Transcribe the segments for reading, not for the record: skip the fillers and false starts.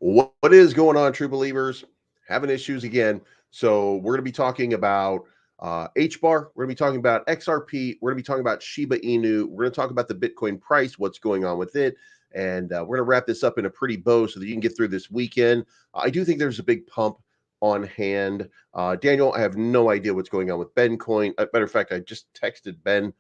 What is going on, true believers? Having issues again. So we're going to be talking about Hbar. We're going to be talking about XRP. We're going to be talking about Shiba Inu. We're going to talk about the Bitcoin price, what's going on with it. And we're going to wrap this up in a pretty bow so that you can get through this weekend. I do think there's a big pump on hand. Daniel, I have no idea what's going on with Bencoin. Matter of fact, I just texted Ben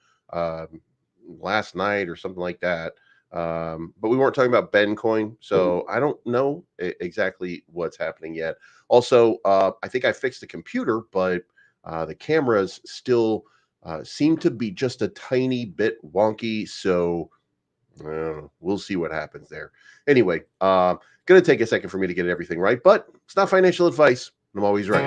last night or something like that. But we weren't talking about Bencoin, so I don't know exactly what's happening yet. Also, I think I fixed the computer, but the cameras still seem to be just a tiny bit wonky. So we'll see what happens there. Anyway, gonna take a second for me to get everything right, but it's not financial advice. I'm always right.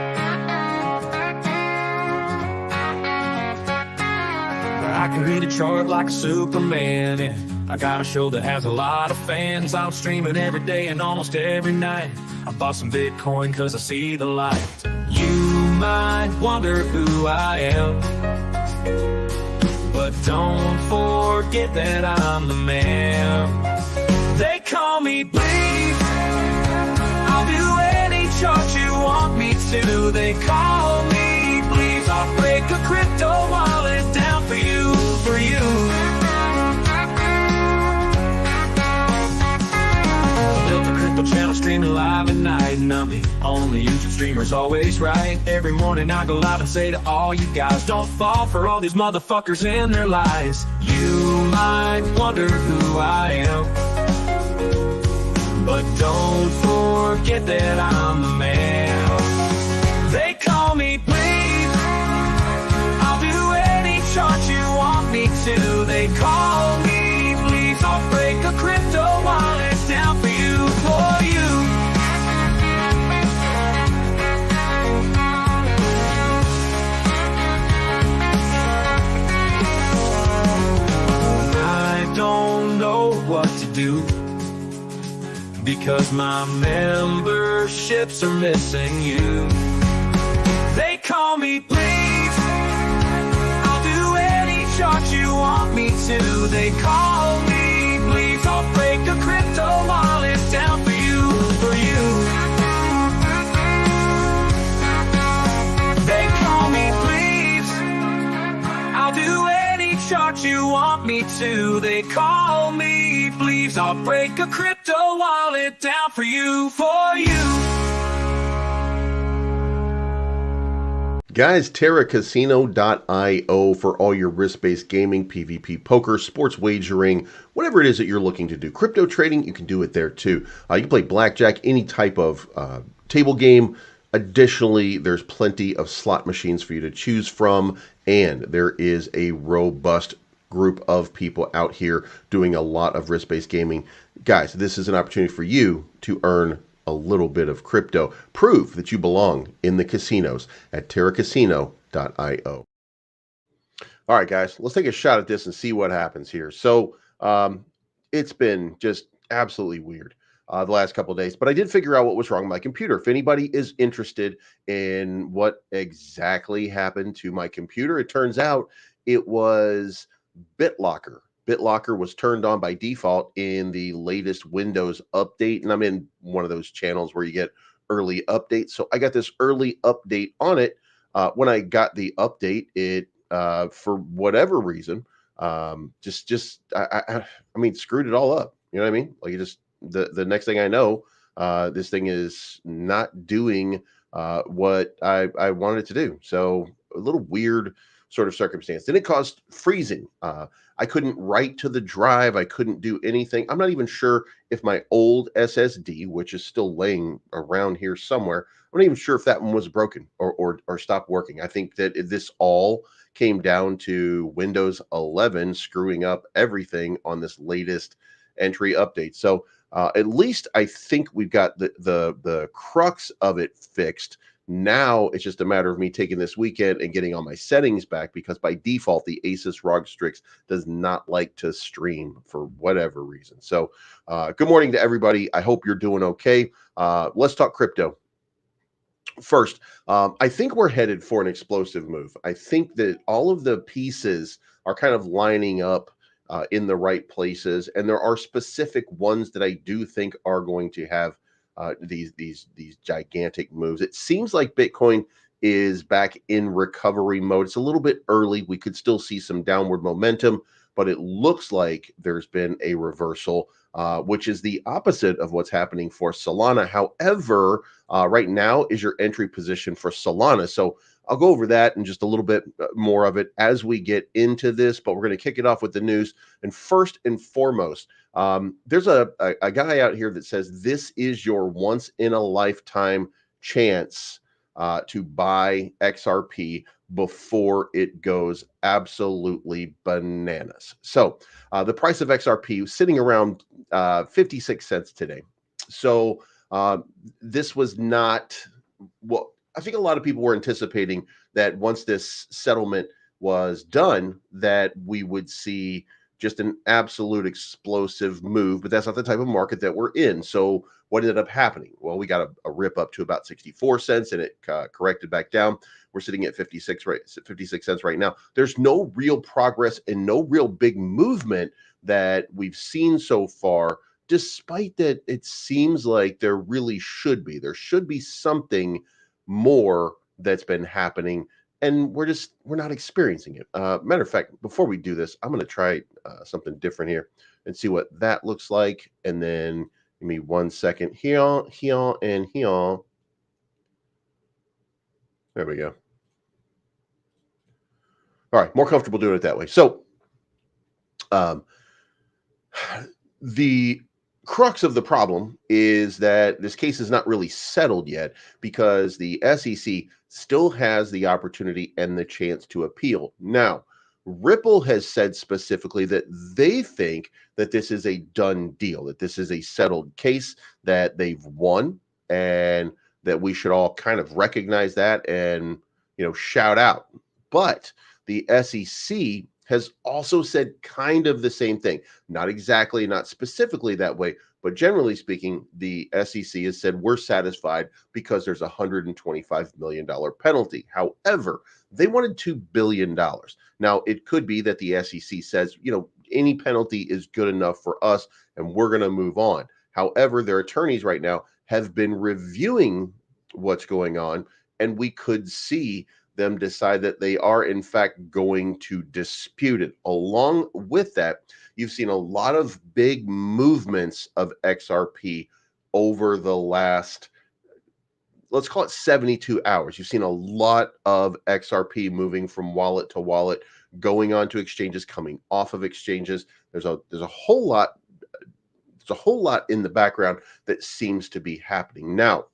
I can read a chart like a Superman, and I got a show that has a lot of fans. I'll stream it every day and almost every night. I bought some Bitcoin cause I see the light. You might wonder who I am, but don't forget that I'm the man. They call me Bleed. I'll do any chart you want me to. They call me Bleed. I'll break a crypto wallet down for you, for you. Built a crypto channel streaming live at night, and I'm the only YouTube streamer's always right. Every morning I go live and say to all you guys, don't fall for all these motherfuckers and their lies. You might wonder who I am, but don't forget that I'm the man. They call me Bleed. I'll do any chart you want me to. They call me Bleed. I'll break a crypto wallet down for you, for you. I don't know what to do, because my memberships are missing you. They call me Bleed. I'll do any chart you want me to. They call me Bleed. I'll break a crypto wallet down for you, for you. They call me Bleed. I'll do any chart you want me to. They call me Bleed. I'll break a crypto wallet down for you, for you. Guys, TerraCasino.io for all your risk-based gaming, PvP, poker, sports wagering, whatever it is that you're looking to do. Crypto trading, you can do it there too. You can play blackjack, any type of table game. Additionally, there's plenty of slot machines for you to choose from, and there is a robust group of people out here doing a lot of risk-based gaming. Guys, this is an opportunity for you to earn a little bit of crypto. Prove that you belong in the casinos at TerraCasino.io. All right, guys, let's take a shot at this and see what happens here. So it's been just absolutely weird the last couple of days, but I did figure out what was wrong with my computer. If anybody is interested in what exactly happened to my computer, it turns out it was BitLocker. BitLocker was turned on by default in the latest Windows update, and I'm in one of those channels where you get early updates. So I got this early update on it. When I got the update, it for whatever reason, I mean, screwed it all up. You know what I mean? Like, the next thing I know, this thing is not doing what I wanted it to do. So a little weird sort of circumstance. Then it caused freezing. I couldn't write to the drive. I couldn't do anything. I'm not even sure if my old SSD, which is still laying around here somewhere, I'm not even sure if that one was broken or stopped working. I think that this all came down to Windows 11 screwing up everything on this latest entry update. So at least I think we've got the crux of it fixed. Now it's just a matter of me taking this weekend and getting all my settings back, because by default, the Asus ROG Strix does not like to stream for whatever reason. So good morning to everybody. I hope you're doing okay. Let's talk crypto. First, I think we're headed for an explosive move. I think that all of the pieces are kind of lining up in the right places, and there are specific ones that I do think are going to have these gigantic moves. It seems like Bitcoin is back in recovery mode. It's a little bit early. We could still see some downward momentum, but it looks like there's been a reversal, which is the opposite of what's happening for Solana. However, right now is your entry position for Solana. So I'll go over that and just a little bit more of it as we get into this, but we're going to kick it off with the news. And first and foremost, there's a guy out here that says this is your once in a lifetime chance to buy XRP before it goes absolutely bananas. So the price of XRP was sitting around 56 cents today. So this was not what I think a lot of people were anticipating, that once this settlement was done, that we would see just an absolute explosive move, but that's not the type of market that we're in. So what ended up happening? Well, we got a rip up to about 64 cents and it corrected back down. We're sitting at 56 cents right now. There's no real progress and no real big movement that we've seen so far, despite that it seems like there really should be. There should be something more that's been happening, and we're not experiencing it. Matter of fact, before we do this, I'm going to try something different here and see what that looks like. And then give me 1 second. Here, and here. There we go. All right, more comfortable doing it that way. So the crux of the problem is that this case is not really settled yet, because the SEC still has the opportunity and the chance to appeal. Now, Ripple has said specifically that they think that this is a done deal, that this is a settled case, that they've won, and that we should all kind of recognize that and, shout out. But the SEC has also said kind of the same thing. Not exactly, not specifically that way, but generally speaking, the SEC has said we're satisfied because there's a $125 million penalty. However, they wanted $2 billion. Now, it could be that the SEC says, any penalty is good enough for us and we're going to move on. However, their attorneys right now have been reviewing what's going on, and we could see them decide that they are in fact going to dispute it. Along with that, you've seen a lot of big movements of XRP over the last, let's call it 72 hours. You've seen a lot of XRP moving from wallet to wallet, going on to exchanges, coming off of exchanges. There's a whole lot. There's a whole lot in the background that seems to be happening now.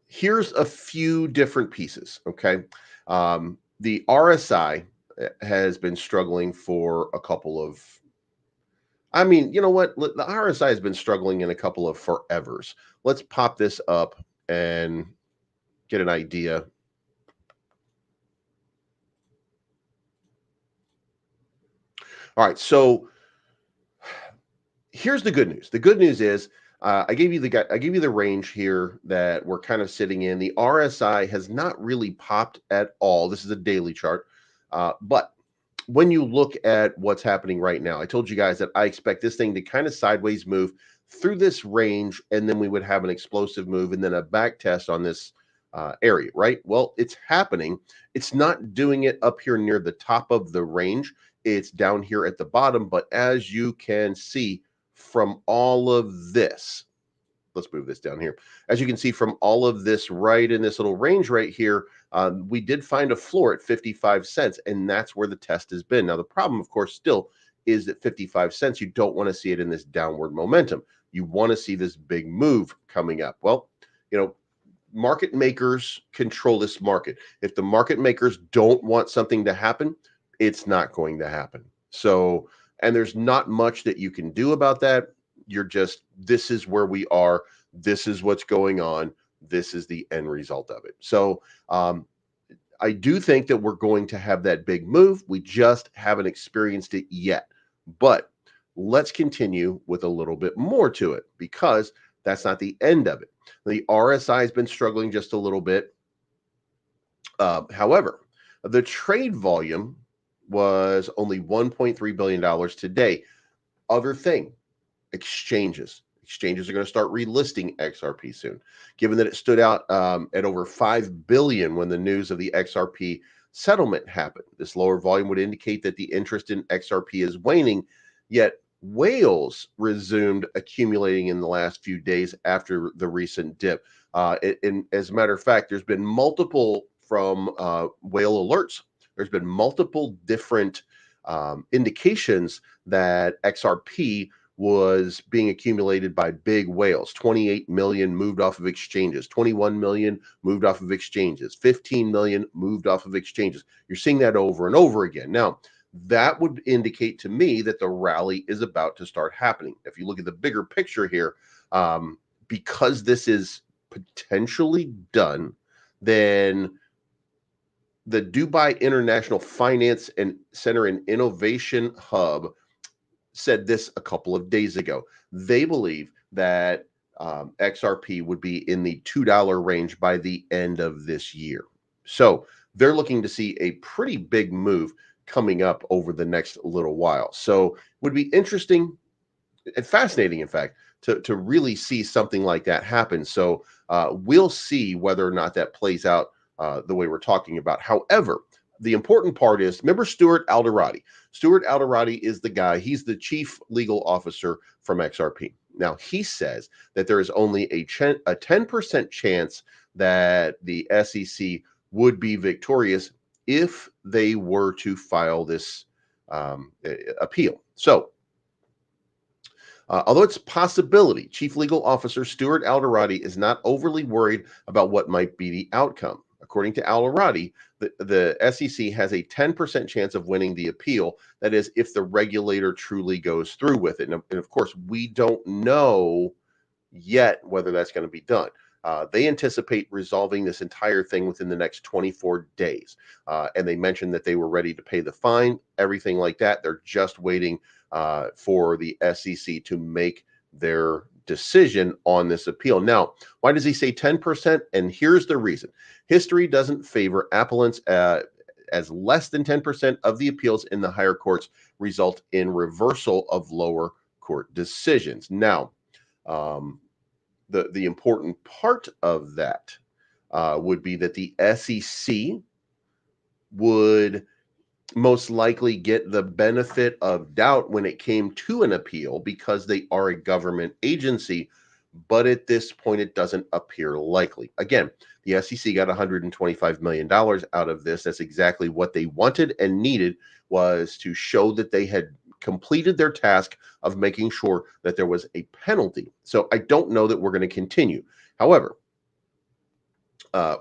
Here's a few different pieces, okay? The RSI has been struggling for a couple of, you know what? The RSI has been struggling in a couple of forevers. Let's pop this up and get an idea. All right, so here's the good news. The good news is I gave you the range here that we're kind of sitting in. The RSI has not really popped at all. This is a daily chart, but when you look at what's happening right now, I told you guys that I expect this thing to kind of sideways move through this range, and then we would have an explosive move and then a back test on this area, right? Well, it's happening. It's not doing it up here near the top of the range. It's down here at the bottom, but as you can see from all of this, let's move this down here. As you can see from all of this right in this little range right here, we did find a floor at 55 cents, and that's where the test has been. Now, the problem, of course, still is that 55 cents, you don't want to see it in this downward momentum. You want to see this big move coming up. Well, market makers control this market. If the market makers don't want something to happen, it's not going to happen. So, and there's not much that you can do about that. This is where we are. This is what's going on. This is the end result of it. So I do think that we're going to have that big move. We just haven't experienced it yet. But let's continue with a little bit more to it, because that's not the end of it. The RSI has been struggling just a little bit. However, the trade volume was only $1.3 billion today. Other thing, exchanges. Exchanges are going to start relisting XRP soon. Given that it stood out at over 5 billion when the news of the XRP settlement happened, this lower volume would indicate that the interest in XRP is waning, yet whales resumed accumulating in the last few days after the recent dip. And as a matter of fact, there's been multiple from whale alerts. There's been multiple different indications that XRP was being accumulated by big whales. 28 million moved off of exchanges, 21 million moved off of exchanges, 15 million moved off of exchanges. You're seeing that over and over again. Now, that would indicate to me that the rally is about to start happening. If you look at the bigger picture here, because this is potentially done, then the Dubai International Finance and Center and Innovation Hub said this a couple of days ago. They believe that XRP would be in the $2 range by the end of this year. So they're looking to see a pretty big move coming up over the next little while. So would be interesting and fascinating, in fact, to really see something like that happen. So we'll see whether or not that plays out the way we're talking about. However, the important part is, remember Stuart Alderati. Stuart Alderati is the guy, he's the chief legal officer from XRP. Now, he says that there is only a 10% chance that the SEC would be victorious if they were to file this appeal. So, although it's a possibility, Chief Legal Officer Stuart Alderati is not overly worried about what might be the outcome. According to Alderati, the SEC has a 10% chance of winning the appeal. That is, if the regulator truly goes through with it. And of course, we don't know yet whether that's going to be done. They anticipate resolving this entire thing within the next 24 days. And they mentioned that they were ready to pay the fine, everything like that. They're just waiting for the SEC to make their decision on this appeal. Now, why does he say 10%? And here's the reason. History doesn't favor appellants as less than 10% of the appeals in the higher courts result in reversal of lower court decisions. Now, the important part of that would be that the SEC would most likely get the benefit of doubt when it came to an appeal because they are a government agency, but at this point it doesn't appear likely. Again, the SEC got $125 million out of this. That's exactly what they wanted and needed, was to show that they had completed their task of making sure that there was a penalty. So I don't know that we're going to continue. However,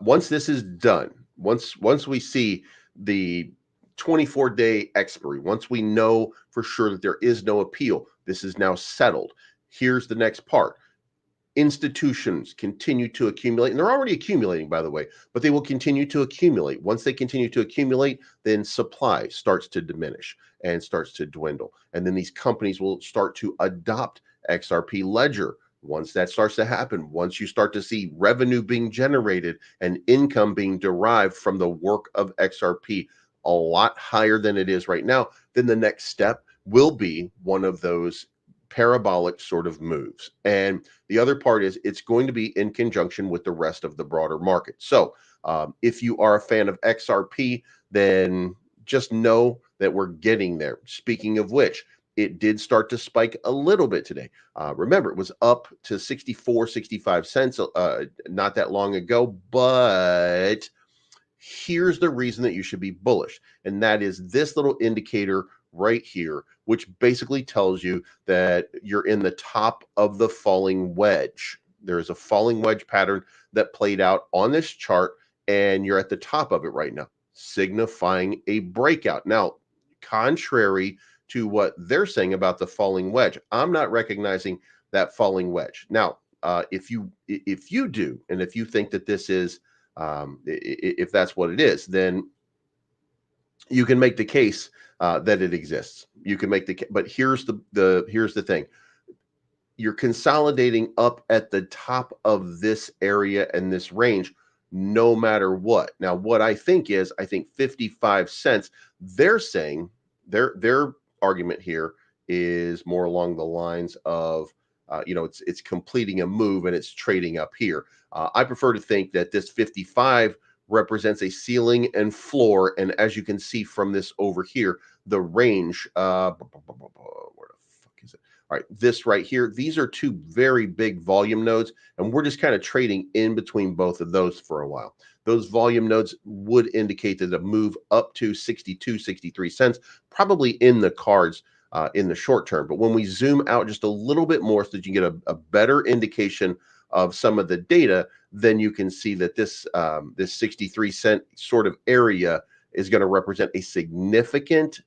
once this is done, once we see the 24-day expiry, once we know for sure that there is no appeal, this is now settled. Here's the next part. Institutions continue to accumulate, and they're already accumulating, by the way, but they will continue to accumulate. Once they continue to accumulate, then supply starts to diminish and starts to dwindle. And then these companies will start to adopt XRP Ledger. Once that starts to happen, once you start to see revenue being generated and income being derived from the work of XRP a lot higher than it is right now, then the next step will be one of those parabolic sort of moves. And the other part is it's going to be in conjunction with the rest of the broader market. So if you are a fan of XRP, then just know that we're getting there. Speaking of which, it did start to spike a little bit today. Remember, it was up to 64, 65 cents not that long ago, but here's the reason that you should be bullish. And that is this little indicator right here, which basically tells you that you're in the top of the falling wedge. There is a falling wedge pattern that played out on this chart, and you're at the top of it right now, signifying a breakout. Now, contrary to what they're saying about the falling wedge, I'm not recognizing that falling wedge. Now, if you do, and if you think that this is if that's what it is, then you can make the case that it exists. You can make but here's the thing. You're consolidating up at the top of this area and this range, no matter what. Now, what I think 55 cents. They're saying their argument here is more along the lines of it's completing a move and it's trading up here. I prefer to think that this 55 represents a ceiling and floor, and as you can see from this over here, the range. Where the fuck is it? All right, this right here. These are two very big volume nodes, and we're just kind of trading in between both of those for a while. Those volume nodes would indicate that a move up to 62, 63 cents, probably in the cards in the short term. But when we zoom out just a little bit more so that you get a better indication of some of the data, then you can see that this 63-cent sort of area is going to represent a significant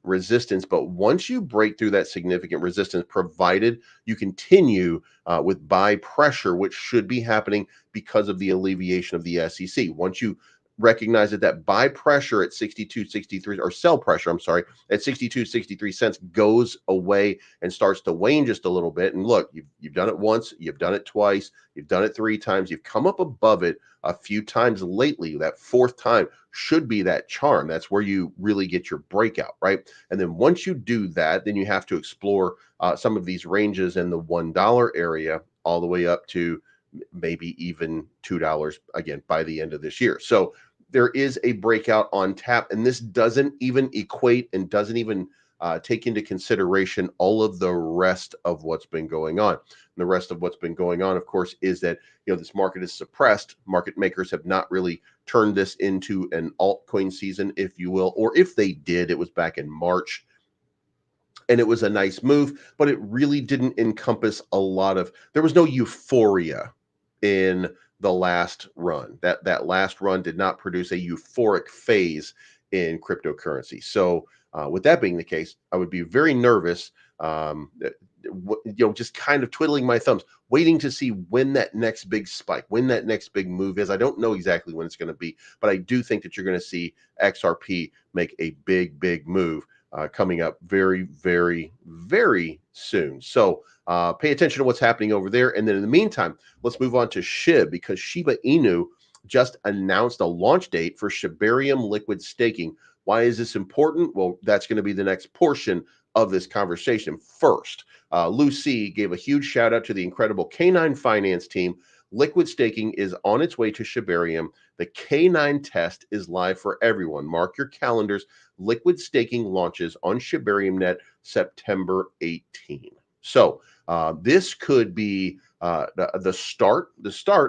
resistance. But once you break through that significant resistance, provided you continue with buy pressure, which should be happening because of the alleviation of the SEC. Once you recognize that buy pressure at 62, 63, or sell pressure, I'm sorry, at 62, 63 cents goes away and starts to wane just a little bit. And look, you've done it once, you've done it twice, you've done it 3 times, you've come up above it a few times lately. That 4th time should be that charm. That's where you really get your breakout, right? And then once you do that, then you have to explore some of these ranges in the $1 area all the way up to maybe even $2 again by the end of this year. So there is a breakout on tap, and this doesn't even equate and doesn't even take into consideration all of the rest of what's been going on. And the rest of what's been going on, of course, is that this market is suppressed. Market makers have not really turned this into an altcoin season, if you will, or if they did, it was back in March. And it was a nice move, but it really didn't encompass a lot of, there was no euphoria in the last run. That last run did not produce a euphoric phase in cryptocurrency. So with that being the case, I would be very nervous, just kind of twiddling my thumbs, waiting to see when that next big spike, when that next big move is. I don't know exactly when it's going to be, but I do think that you're going to see XRP make a big move coming up very, very, very soon. So pay attention to what's happening over there. And then in the meantime, let's move on to SHIB, because Shiba Inu just announced a launch date for Shibarium liquid staking. Why is this important? Well, that's going to be the next portion of this conversation. First, Lucy gave a huge shout out to the incredible K9 Finance team. Liquid staking is on its way to Shibarium. The K9 test is live for everyone. Mark your calendars. Liquid staking launches on Shibarium Net September 18. So this could be the start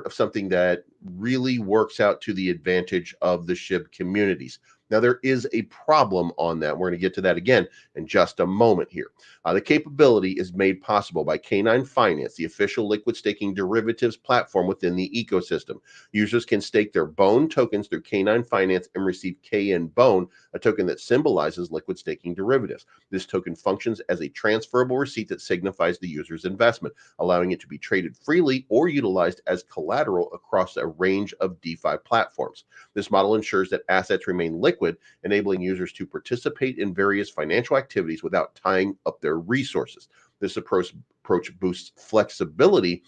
of something that really works out to the advantage of the SHIB communities. Now, there is a problem on that. We're going to get to that again in just a moment here. The capability is made possible by K9 Finance, the official liquid staking derivatives platform within the ecosystem. Users can stake their BONE tokens through K9 Finance and receive KN BONE, a token that symbolizes liquid staking derivatives. This token functions as a transferable receipt that signifies the user's investment, allowing it to be traded freely or utilized as collateral across a range of DeFi platforms. This model ensures that assets remain liquid, enabling users to participate in various financial activities without tying up their resources. This approach boosts flexibility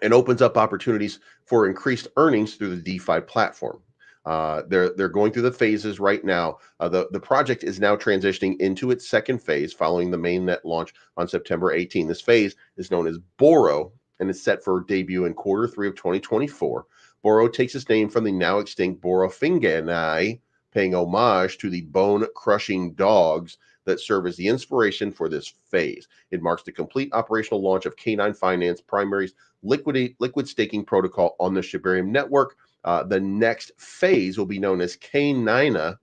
and opens up opportunities for increased earnings through the DeFi platform. They're going through the phases right now. The project is now transitioning into its second phase following the mainnet launch on September 18. This phase is known as Boro and is set for debut in Q3 of 2024. Boro takes its name from the now extinct Borofingenai, paying homage to the bone-crushing dogs that serve as the inspiration for this phase. It marks the complete operational launch of K9 Finance Primary's liquid staking protocol on the Shibarium network. The next phase will be known as K9,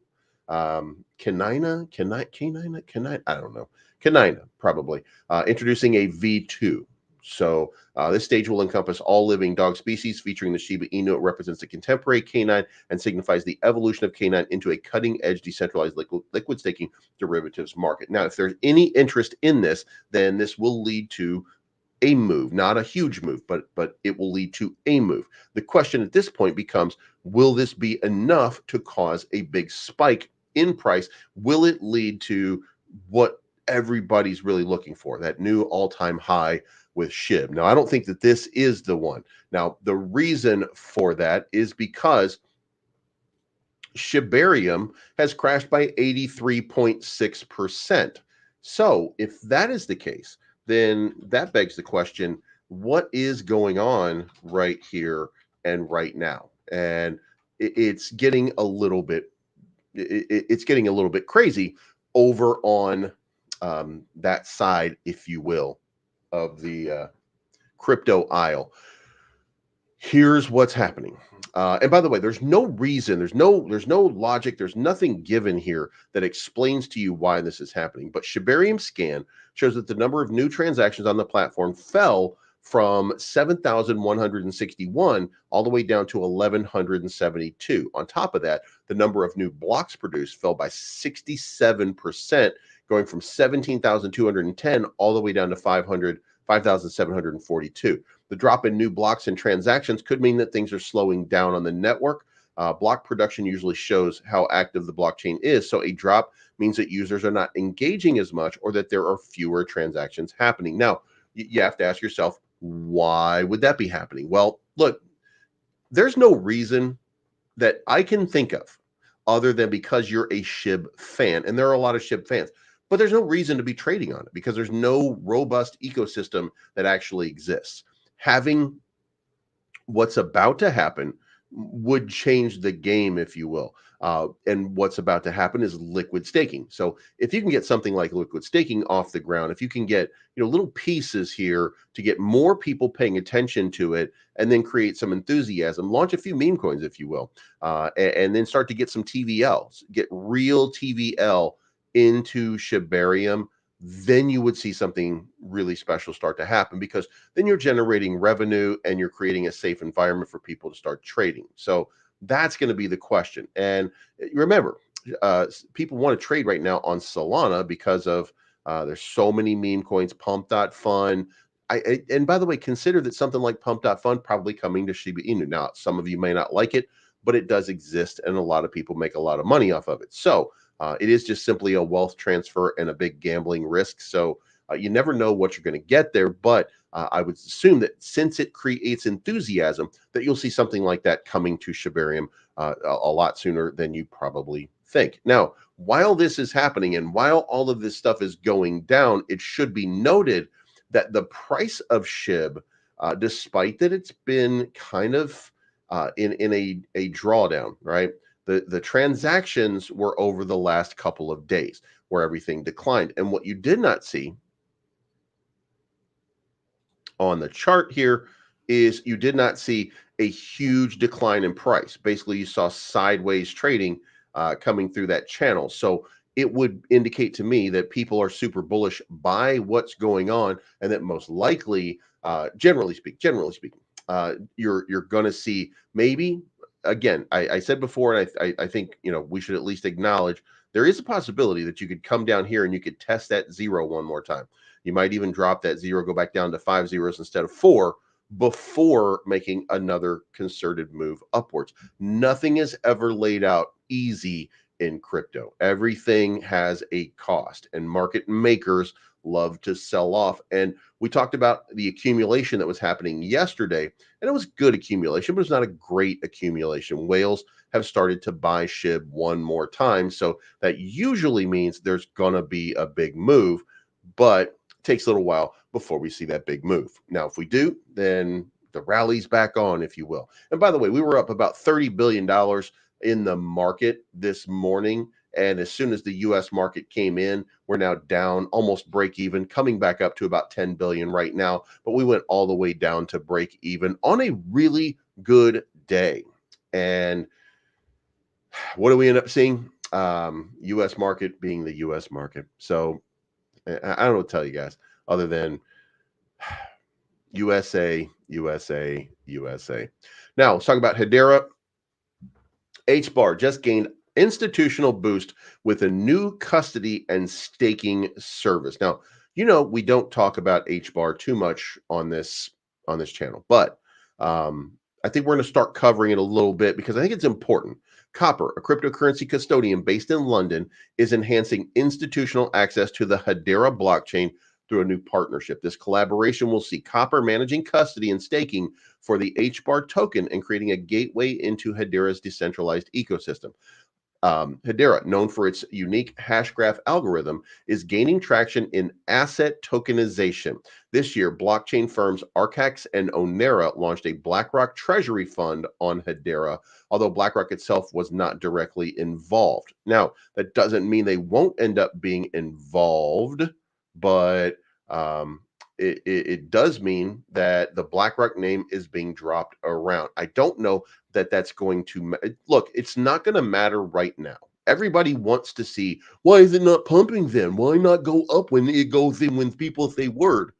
probably, introducing a V2. So this stage will encompass all living dog species, featuring the Shiba Inu. It represents the contemporary K9 and signifies the evolution of K9 into a cutting-edge decentralized liquid staking derivatives market. Now, if there's any interest in this, then this will lead to a move, not a huge move, but it will lead to a move. The question at this point becomes, will this be enough to cause a big spike in price? Will it lead to what everybody's really looking for, that new all-time high with SHIB? Now, I don't think that this is the one. Now, the reason for that is because Shibarium has crashed by 83.6%. So if that is the case, then that begs the question, what is going on right here and right now? And it's getting a little bit it's getting a little bit crazy over on that side, if you will, of the crypto aisle. Here's what's happening. And by the way, there's no reason, there's no logic, there's nothing given here that explains to you why this is happening. But Shibarium scan shows that the number of new transactions on the platform fell from 7,161 all the way down to 1,172. On top of that, the number of new blocks produced fell by 67%, going from 17,210 all the way down to 5,742. The drop in new blocks and transactions could mean that things are slowing down on the network. Block production usually shows how active the blockchain is, so a drop means that users are not engaging as much or that there are fewer transactions happening. Now, you have to ask yourself, why would that be happening? Well, look, there's no reason that I can think of other than because you're a SHIB fan, and there are a lot of SHIB fans. But there's no reason to be trading on it because there's no robust ecosystem that actually exists. Having what's about to happen would change the game, if you will. And what's about to happen is liquid staking. So if you can get something like liquid staking off the ground, if you can get little pieces here to get more people paying attention to it, and then create some enthusiasm, launch a few meme coins, if you will, and then start to get some TVLs, get real TVL into Shibarium, then you would see something really special start to happen, because then you're generating revenue and you're creating a safe environment for people to start trading. So that's going to be the question. And remember, people want to trade right now on Solana because of there's so many meme coins, Pump.fun. And by the way, consider that something like Pump.fun probably coming to Shiba Inu. Now, some of you may not like it, but it does exist and a lot of people make a lot of money off of it. So it is just simply a wealth transfer and a big gambling risk. So you never know what you're going to get there. But I would assume that since it creates enthusiasm, that you'll see something like that coming to Shibarium a lot sooner than you probably think. Now, while this is happening and while all of this stuff is going down, it should be noted that the price of SHIB, despite that it's been kind of in a drawdown, right? The transactions were over the last couple of days where everything declined. And what you did not see on the chart here is you did not see a huge decline in price. Basically, you saw sideways trading coming through that channel. So it would indicate to me that people are super bullish by what's going on, and that most likely, generally speaking, you're going to see maybe. Again, I said before, and I think we should at least acknowledge there is a possibility that you could come down here and you could test that 0 one more time. You might even drop that 0, go back down to 5 zeros instead of 4 before making another concerted move upwards. Nothing is ever laid out easy in crypto. Everything has a cost, and market makers love to sell off. And we talked about the accumulation that was happening yesterday, and it was good accumulation, but it's not a great accumulation. Whales have started to buy SHIB one more time, so that usually means there's gonna be a big move, but it takes a little while before we see that big move. Now, if we do, then the rally's back on, if you will. And by the way, we were up about $30 billion in the market this morning. And as soon as the US market came in, we're now down almost break even, coming back up to about 10 billion right now. But we went all the way down to break even on a really good day. And what do we end up seeing? US market being the US market. So I don't know what to tell you guys other than USA, USA, USA. Now let's talk about Hedera. Hbar just gained institutional boost with a new custody and staking service. Now, we don't talk about Hbar too much on this channel, but I think we're going to start covering it a little bit because I think it's important. Copper, a cryptocurrency custodian based in London, is enhancing institutional access to the Hedera blockchain through a new partnership. This collaboration will see Copper managing custody and staking for the Hbar token and creating a gateway into Hedera's decentralized ecosystem. Hedera, known for its unique Hashgraph algorithm, is gaining traction in asset tokenization. This year, blockchain firms Arcax and Onera launched a BlackRock treasury fund on Hedera, although BlackRock itself was not directly involved. Now, that doesn't mean they won't end up being involved, but it does mean that the BlackRock name is being dropped around. I don't know that that's going to look. It's not going to matter right now. Everybody wants to see, why is it not pumping then? Why not go up when it goes in when people say word?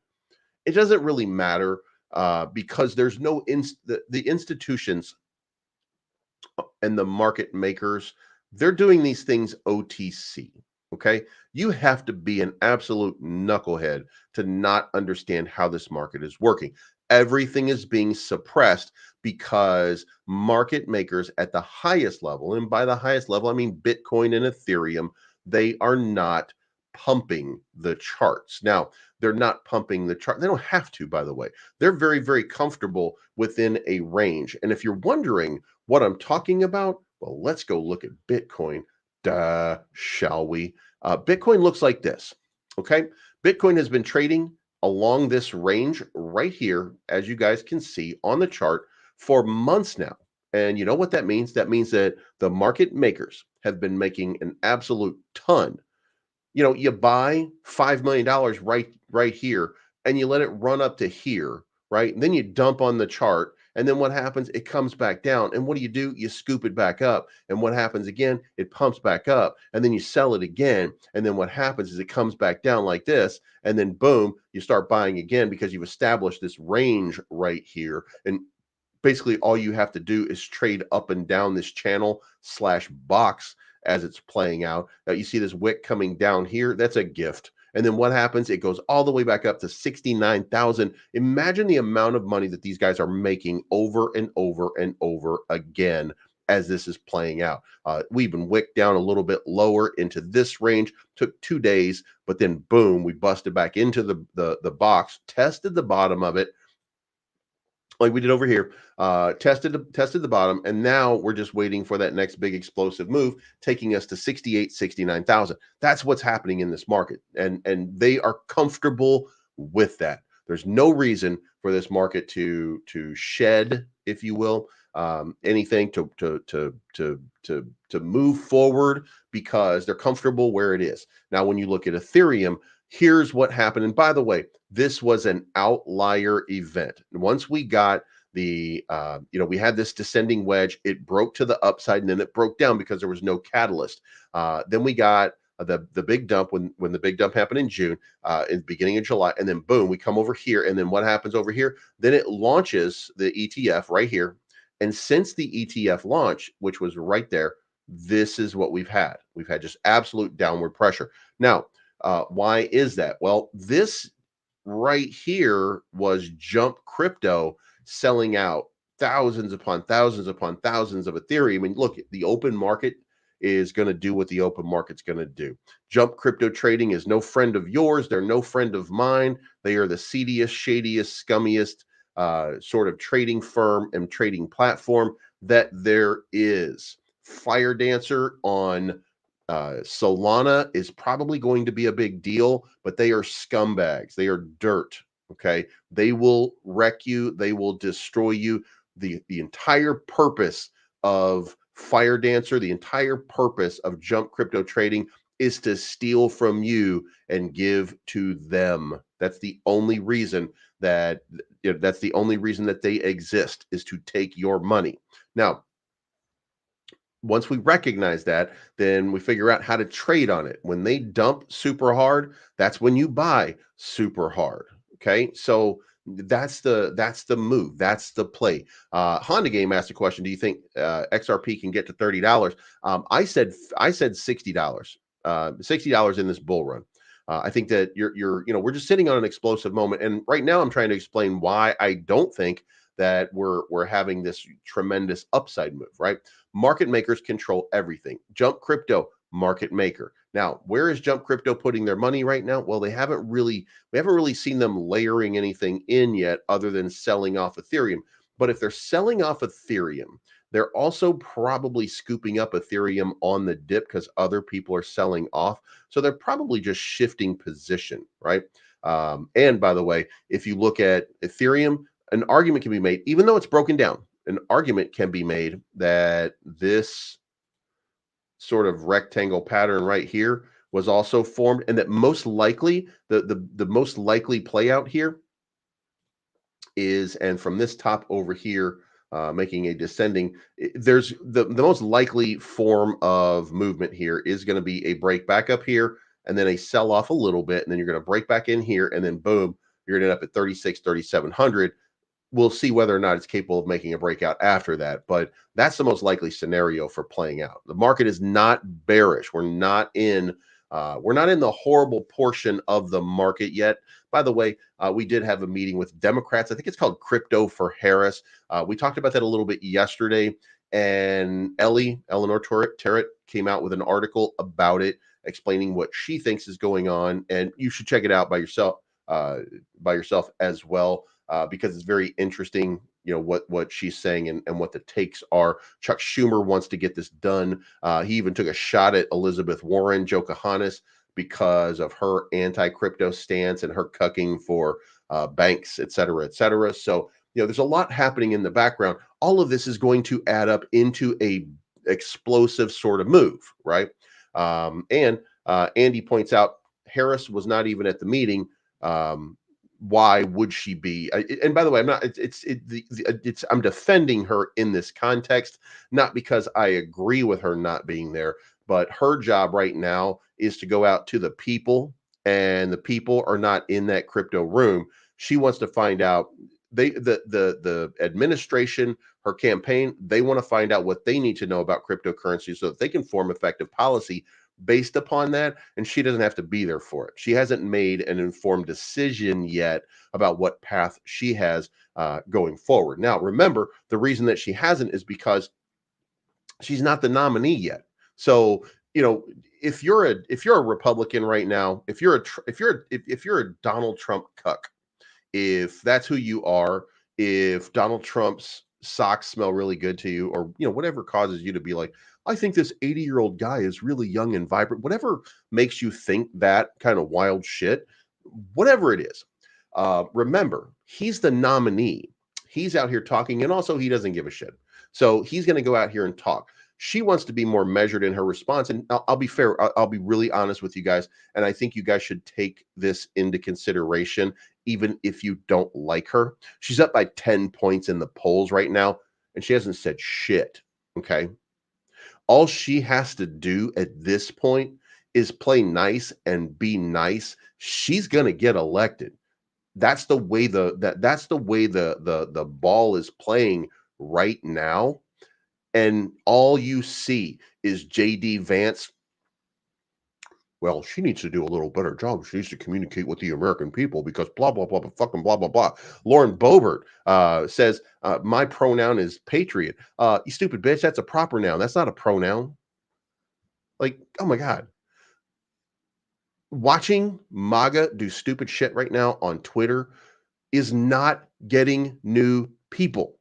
It doesn't really matter because there's no the institutions and the market makers, they're doing these things OTC. Okay. You have to be an absolute knucklehead to not understand how this market is working. Everything is being suppressed because market makers at the highest level, and by the highest level, I mean Bitcoin and Ethereum, they are not pumping the charts. Now, they're not pumping the chart. They don't have to, by the way. They're very, very comfortable within a range. And if you're wondering what I'm talking about, well, let's go look at Bitcoin, shall we? Bitcoin looks like this, okay? Bitcoin has been trading along this range right here, as you guys can see on the chart, for months now. And you know what that means? That means that the market makers have been making an absolute ton. You know, you buy $5 million right here, and you let it run up to here, right? And then you dump on the chart, and then what happens? It comes back down. And what do? You scoop it back up. And what happens again? It pumps back up, and then you sell it again. And then what happens is it comes back down like this, and then boom, you start buying again because you've established this range right here. And basically all you have to do is trade up and down this channel slash box as it's playing out. Now you see this wick coming down here. That's a gift. And then what happens? It goes all the way back up to 69,000. Imagine the amount of money that these guys are making over and over and over again as this is playing out. We even wicked down a little bit lower into this range. Took 2 days, but then boom, we busted back into the box, tested the bottom of it, like we did over here, tested the bottom, and now we're just waiting for that next big explosive move, taking us to 68, 69,000. That's what's happening in this market, and they are comfortable with that. There's no reason for this market to shed, if you will, anything to move forward because they're comfortable where it is. Now, when you look at Ethereum, here's what happened. And by the way, this was an outlier event. Once we got the, we had this descending wedge, it broke to the upside and then it broke down because there was no catalyst. Then we got the big dump when the big dump happened in June, in the beginning of July, and then boom, we come over here. And then what happens over here? Then it launches the ETF right here. And since the ETF launch, which was right there, this is what we've had. We've had just absolute downward pressure. Now, why is that? Well, this right here was Jump Crypto selling out thousands upon thousands upon thousands of Ethereum. And look, the open market is going to do what the open market's going to do. Jump Crypto Trading is no friend of yours. They're no friend of mine. They are the seediest, shadiest, scummiest sort of trading firm and trading platform that there is. Fire Dancer on Solana is probably going to be a big deal, but they are scumbags. They are dirt. Okay. They will wreck you. They will destroy you. The entire purpose of Fire Dancer, the entire purpose of Jump Crypto Trading is to steal from you and give to them. That's the only reason that they exist, is to take your money. Now, once we recognize that, then we figure out how to trade on it. When they dump super hard, that's when you buy super hard. Okay, so that's the move. That's the play. Honda Game asked a question: do you think XRP can get to $30? I said $60. $60 in this bull run. I think that we're just sitting on an explosive moment, and right now I'm trying to explain why I don't think that we're having this tremendous upside move. Right? Market makers control everything. Jump Crypto, market maker. Now, where is Jump Crypto putting their money right now? Well, we haven't really seen them layering anything in yet other than selling off Ethereum. But if they're selling off Ethereum, They're also probably scooping up Ethereum on the dip because other people are selling off. So they're probably just shifting position, right? And by the way, if you look at Ethereum, an argument can be made, even though it's broken down, an argument can be made that this sort of rectangle pattern right here was also formed, and that most likely the most likely play out here is, and from this top over here, making a descending, there's the most likely form of movement here is going to be a break back up here and then a sell off a little bit, and then you're going to break back in here, and then boom, you're going to end up at 36, 3,700. We'll see whether or not it's capable of making a breakout after that, but that's the most likely scenario for playing out. The market is not bearish. We're not in the horrible portion of the market yet. By the way, we did have a meeting with Democrats. I think it's called Crypto for Harris. We talked about that a little bit yesterday, and Eleanor Terrett came out with an article about it, explaining what she thinks is going on, and you should check it out by yourself as well, because it's very interesting, what she's saying and what the takes are. Chuck Schumer wants to get this done. He even took a shot at Elizabeth Warren, Johannes, because of her anti-crypto stance and her cucking for banks, et cetera, et cetera. So, there's a lot happening in the background. All of this is going to add up into a explosive sort of move, right? And Andy points out Harris was not even at the meeting. Why would she be? And by the way, I'm not. I'm defending her in this context, not because I agree with her not being there, but her job right now is to go out to the people, and the people are not in that crypto room. She wants to find out. The administration, her campaign, they want to find out what they need to know about cryptocurrency so that they can form effective policy based upon that, and she doesn't have to be there for it. She hasn't made an informed decision yet about what path she has going forward. Now, remember, the reason that she hasn't is because she's not the nominee yet. So, if you're a Republican right now, if you're a Donald Trump cuck, if that's who you are, if Donald Trump's socks smell really good to you, or whatever causes you to be like, I think this 80-year-old guy is really young and vibrant, whatever makes you think that kind of wild shit, whatever it is, remember, he's the nominee. He's out here talking, and also he doesn't give a shit. So he's going to go out here and talk. She wants to be more measured in her response, and I'll be fair. I'll be really honest with you guys, and I think you guys should take this into consideration, even if you don't like her. She's up by 10 points in the polls right now, and she hasn't said shit, okay? All she has to do at this point is play nice and be nice. She's going to get elected. That's the way the ball is playing right now. And all you see is JD Vance. Well, she needs to do a little better job. She needs to communicate with the American people because blah, blah, blah, blah, fucking blah, blah, blah. Lauren Boebert says, my pronoun is patriot. You stupid bitch, that's a proper noun. That's not a pronoun. Like, oh my God. Watching MAGA do stupid shit right now on Twitter is not getting new people.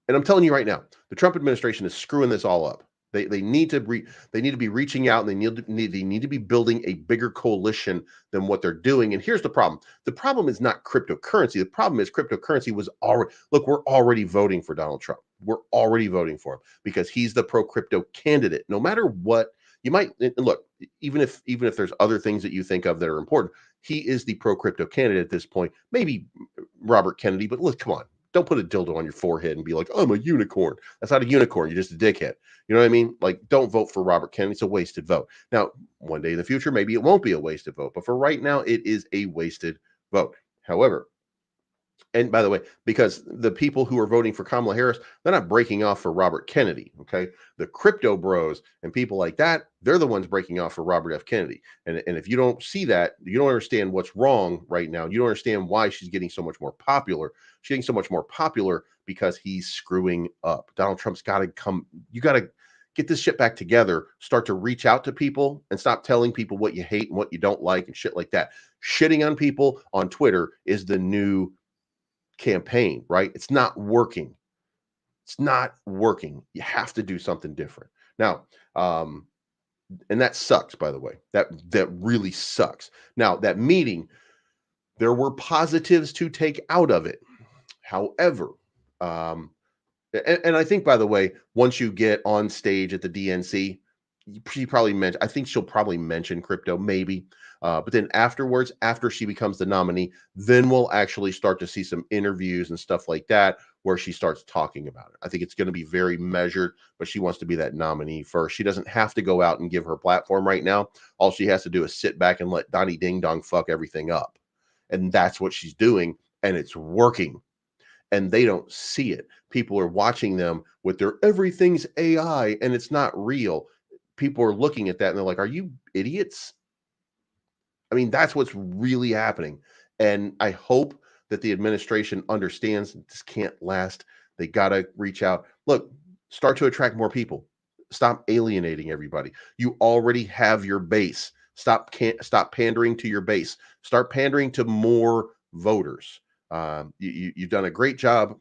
And I'm telling you right now, the Trump administration is screwing this all up. They need to be reaching out, and they need to be building a bigger coalition than what they're doing. And here's the problem. The problem is not cryptocurrency. The problem is cryptocurrency was already, look, we're already voting for Donald Trump. We're already voting for him because he's the pro-crypto candidate. No matter what you might look, even if there's other things that you think of that are important, he is the pro-crypto candidate at this point. Maybe Robert Kennedy, but look, come on. Don't put a dildo on your forehead and be like, I'm a unicorn. That's not a unicorn. You're just a dickhead. You know what I mean? Like, don't vote for Robert Kennedy. It's a wasted vote. Now, one day in the future, maybe it won't be a wasted vote. But for right now, it is a wasted vote. However, and by the way, because the people who are voting for Kamala Harris, they're not breaking off for Robert Kennedy, okay? The crypto bros and people like that, they're the ones breaking off for Robert F. Kennedy. And if you don't see that, you don't understand what's wrong right now. You don't understand why she's getting so much more popular. She's getting so much more popular because he's screwing up. Donald Trump's got to come. You got to get this shit back together, start to reach out to people and stop telling people what you hate and what you don't like and shit like that. Shitting on people on Twitter is the new campaign, right? It's not working. It's not working. You have to do something different. Now, and that sucks, by the way. That really sucks. Now, that meeting, there were positives to take out of it. However, um, and I think, by the way, once you get on stage at the DNC, she probably meant, I think she'll probably mention crypto, maybe. But then afterwards, after she becomes the nominee, then we'll actually start to see some interviews and stuff like that where she starts talking about it. I think it's going to be very measured, but she wants to be that nominee first. She doesn't have to go out and give her platform right now. All she has to do is sit back and let Donnie Ding Dong fuck everything up. And that's what she's doing. And it's working. And they don't see it. People are watching them with their everything's AI and it's not real. People are looking at that and they're like, are you idiots? I mean, that's what's really happening. And I hope that the administration understands this can't last. They got to reach out. Look, start to attract more people. Stop alienating everybody. You already have your base. Stop pandering to your base. Start pandering to more voters. You've done a great job,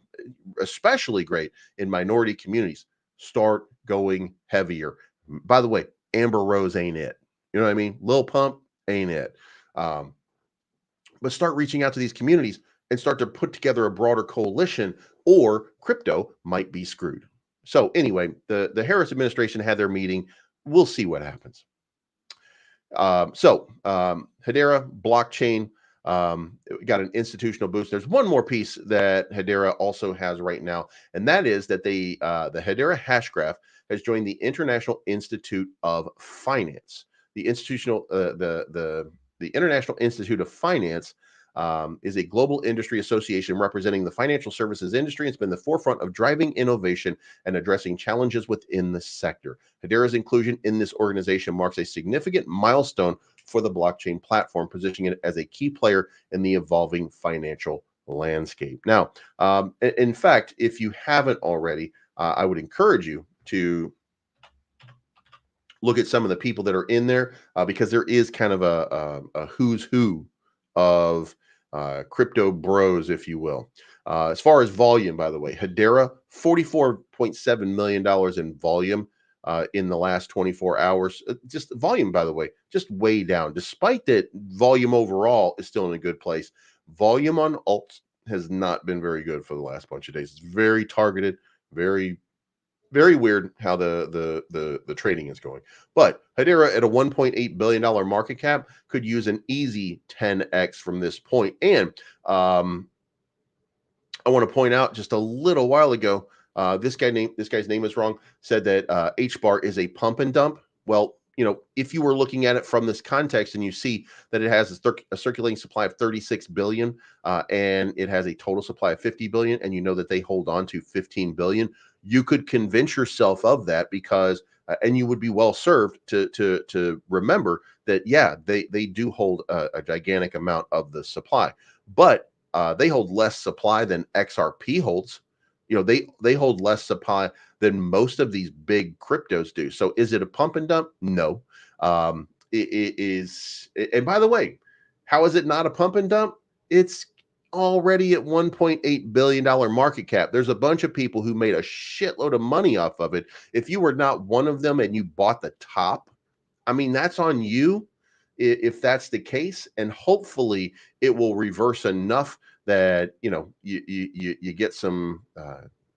especially great in minority communities. Start going heavier. By the way, Amber Rose ain't it. You know what I mean? Lil Pump ain't it. Um, but start reaching out to these communities and start to put together a broader coalition, or crypto might be screwed. So anyway, the Harris administration had their meeting. We'll see what happens. Hedera blockchain got an institutional boost. There's one more piece that Hedera also has right now, and that is that the Hedera Hashgraph has joined the International Institute of Finance. The International Institute of Finance is a global industry association representing the financial services industry. It's been the forefront of driving innovation and addressing challenges within the sector. Hedera's inclusion in this organization marks a significant milestone for the blockchain platform, positioning it as a key player in the evolving financial landscape. Now, in fact, if you haven't already, I would encourage you to look at some of the people that are in there, because there is kind of a who's who of crypto bros, if you will. As far as volume, by the way, Hedera, $44.7 million in volume in the last 24 hours. Just volume, by the way, just way down. Despite that, volume overall is still in a good place. Volume on alts has not been very good for the last bunch of days. It's very targeted, very weird how the trading is going. But Hedera at a $1.8 billion market cap could use an easy 10x from this point. And I want to point out, just a little while ago, this guy's name is wrong, said that Hbar is a pump and dump. Well, you know, if you were looking at it from this context and you see that it has a circulating supply of 36 billion and it has a total supply of 50 billion, and you know that they hold on to 15 billion, you could convince yourself of that, because and you would be well served to remember that, yeah, they do hold a gigantic amount of the supply, but they hold less supply than XRP holds. You know, they hold less supply than most of these big cryptos do. So is it a pump and dump? No. It is. And by the way, how is it not a pump and dump? It's already at $1.8 billion market cap. There's a bunch of people who made a shitload of money off of it. If you were not one of them and you bought the top, I mean, that's on you if that's the case. And hopefully it will reverse enough that, you know, you get some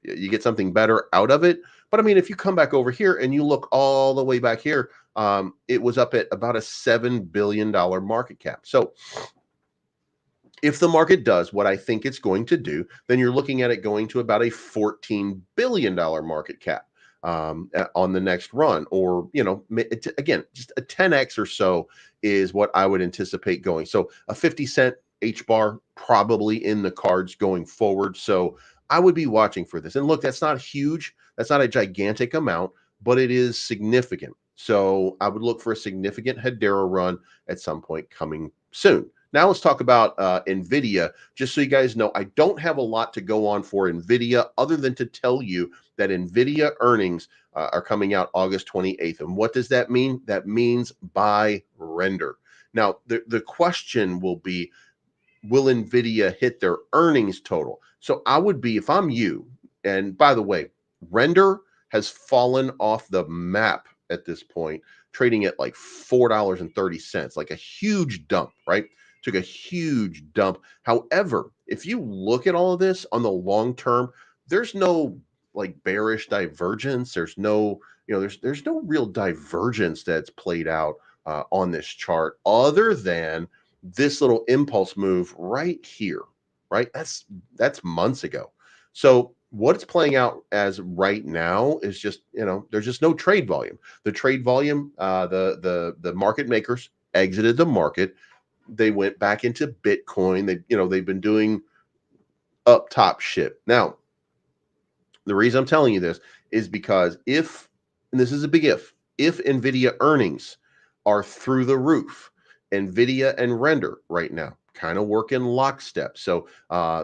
you get something better out of it. But I mean, if you come back over here and you look all the way back here, it was up at about a $7 billion market cap. So if the market does what I think it's going to do, then you're looking at it going to about a $14 billion market cap on the next run. Or, you know, again, just a 10x or so is what I would anticipate going. So a 50-cent Hbar probably in the cards going forward. So I would be watching for this. And look, that's not huge. That's not a gigantic amount, but it is significant. So I would look for a significant Hedera run at some point coming soon. Now let's talk about NVIDIA. Just so you guys know, I don't have a lot to go on for NVIDIA other than to tell you that NVIDIA earnings are coming out August 28th. And what does that mean? That means buy render. Now, the question will be, will NVIDIA hit their earnings total? So I would be, if I'm you, and by the way, Render has fallen off the map at this point, trading at like $4.30, like a huge dump, right? Took a huge dump. However, if you look at all of this on the long term, there's no like bearish divergence. There's no, there's no real divergence that's played out on this chart other than this little impulse move right here, right? That's months ago. So what it's playing out as right now is just, there's just no trade volume. The trade volume, the market makers exited the market. They went back into Bitcoin. They've been doing up top shit. Now, the reason I'm telling you this is because and this is a big if NVIDIA earnings are through the roof, NVIDIA and Render right now kind of work in lockstep. So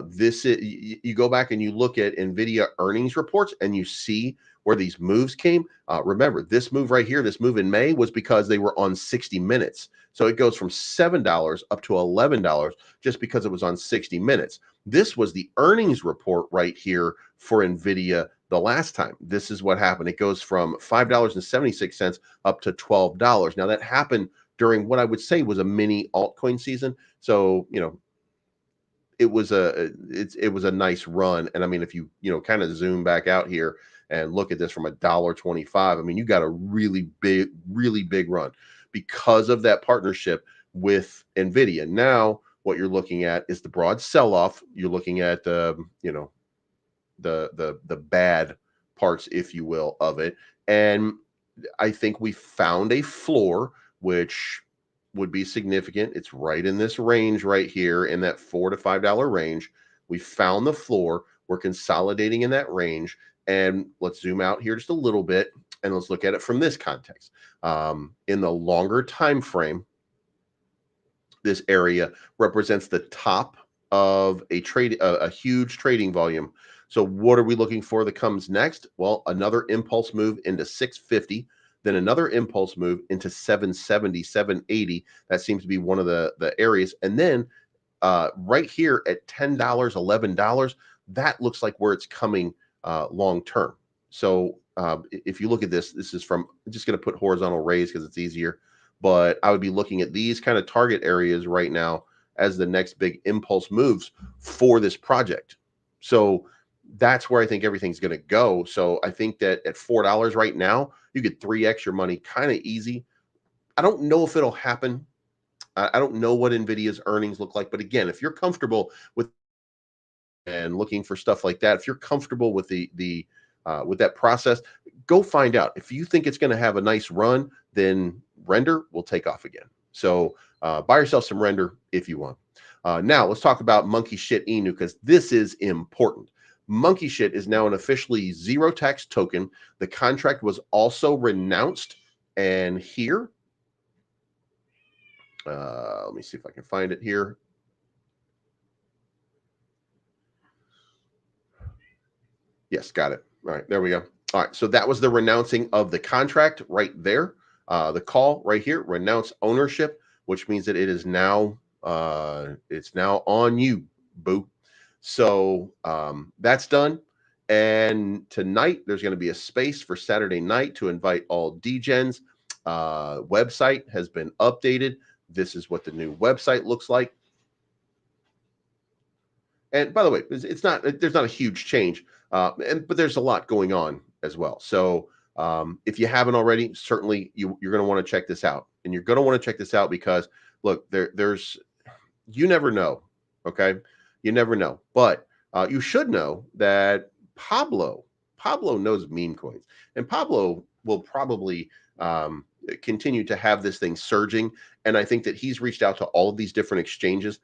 this is, you go back and you look at NVIDIA earnings reports and you see where these moves came. Remember, this move right here, this move in May was because they were on 60 minutes. So it goes from $7 up to $11 just because it was on 60 minutes. This was the earnings report right here for NVIDIA the last time. This is what happened. It goes from $5.76 up to $12. Now that happened during what I would say was a mini altcoin season. So, it was a nice run. And I mean, if you kind of zoom back out here and look at this from $1.25, I mean, you got a really big run because of that partnership with NVIDIA. Now, what you're looking at is the broad sell-off. You're looking at the bad parts, if you will, of it. And I think we found a floor, which would be significant. It's right in this range right here in that $4 to $5 range. We found the floor. We're consolidating in that range. And let's zoom out here just a little bit and let's look at it from this context. In the longer time frame, this area represents the top of a huge trading volume. So what are we looking for that comes next? Well, another impulse move into 650, then another impulse move into 770, 780. That seems to be one of the areas. And then right here at $10, $11, that looks like where it's coming long term. So if you look at this is from, I'm just going to put horizontal raise because it's easier. But I would be looking at these kind of target areas right now as the next big impulse moves for this project. So that's where I think everything's going to go. So I think that at $4 right now, you get 3x your money kind of easy. I don't know if it'll happen. I don't know what NVIDIA's earnings look like. But again, if you're comfortable with and looking for stuff like that, if you're comfortable with with that process, go find out. If you think it's going to have a nice run, then Render will take off again. So buy yourself some Render if you want. Now let's talk about Monkey Inu because this is important. Monkey is now an officially zero tax token. The contract was also renounced, and here, let me see if I can find it here. Yes, got it. All right, there we go. All right, so that was the renouncing of the contract right there. The call right here, renounce ownership, which means that it is now it's now on you, boo. So that's done. And tonight there's going to be a space for Saturday night to invite all degens. Website has been updated. This is what the new website looks like. And by the way, there's not a huge change, but there's a lot going on as well. So if you haven't already, certainly you're going to want to check this out, and you're going to want to check this out because look, there's you never know, okay? You never know, but you should know that Pablo knows meme coins, and Pablo will probably continue to have this thing surging. And I think that he's reached out to all of these different exchanges.